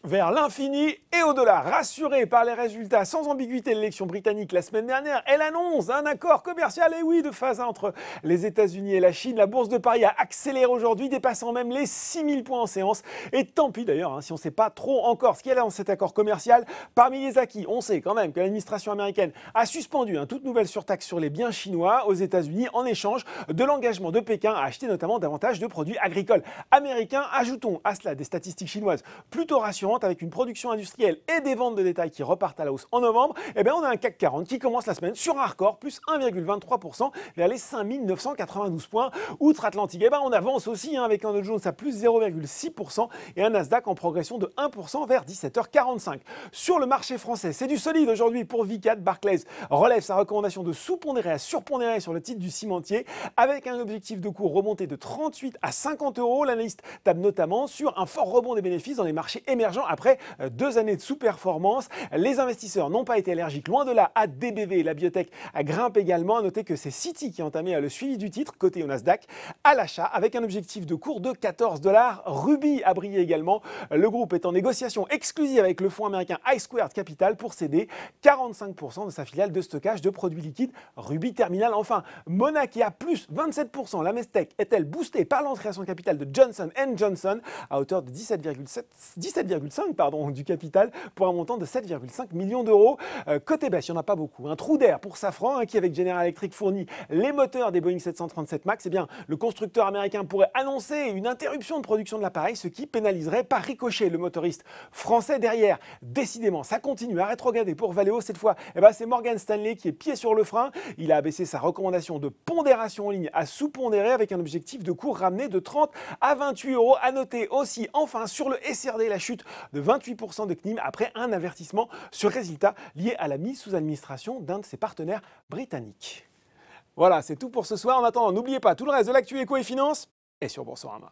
Vers l'infini et au-delà. Rassurée par les résultats sans ambiguïté de l'élection britannique la semaine dernière, elle annonce un accord commercial, et oui, de phase 1 entre les États-Unis et la Chine. La bourse de Paris a accéléré aujourd'hui, dépassant même les 6000 points en séance. Et tant pis d'ailleurs, si on ne sait pas trop encore ce qu'il y a dans cet accord commercial. Parmi les acquis, on sait quand même que l'administration américaine a suspendu toute nouvelle surtaxe sur les biens chinois aux États-Unis en échange de l'engagement de Pékin à acheter notamment davantage de produits agricoles américains. Ajoutons à cela des statistiques chinoises plutôt rassurantes, avec une production industrielle et des ventes de détail qui repartent à la hausse en novembre. On a un CAC 40 qui commence la semaine sur un record, plus 1,23% vers les 5992 points. Outre-Atlantique, on avance aussi avec un Dow Jones à plus 0,6% et un Nasdaq en progression de 1% vers 17h45. Sur le marché français, c'est du solide aujourd'hui pour Vicat. Barclays relève sa recommandation de sous-pondérer à surpondérer sur le titre du cimentier avec un objectif de cours remonté de 38 à 50 euros. L'analyste table notamment sur un fort rebond des bénéfices dans les marchés émergents après 2 années de sous-performance. Les investisseurs n'ont pas été allergiques, loin de là, à DBV. La biotech grimpe également. À noter que c'est Citi qui a entamé le suivi du titre, coté au Nasdaq, à l'achat avec un objectif de cours de 14 $. Ruby a brillé également. Le groupe est en négociation exclusive avec le fonds américain iSquared Capital pour céder 45% de sa filiale de stockage de produits liquides Ruby Terminal. Enfin, Mona qui a plus 27%. La Mestec est-elle boostée par l'entrée à son capital de Johnson & Johnson à hauteur de 17,5 du capital pour un montant de 7,5 millions d'euros. Côté baisse, il n'y en a pas beaucoup. Un trou d'air pour Safran qui, avec General Electric, fournit les moteurs des Boeing 737 MAX. Le constructeur américain pourrait annoncer une interruption de production de l'appareil, ce qui pénaliserait par ricochet le motoriste français derrière. Décidément, ça continue à rétrograder pour Valeo. Cette fois, c'est Morgan Stanley qui est pied sur le frein. Il a abaissé sa recommandation de pondération en ligne à sous-pondérer avec un objectif de cours ramené de 30 à 28 euros. À noter aussi, enfin, sur le SRD, la chute de 28% de CNIM après un avertissement sur résultat lié à la mise sous administration d'un de ses partenaires britanniques. Voilà, c'est tout pour ce soir. En attendant, n'oubliez pas tout le reste de l'actu éco et finance est sur Boursorama.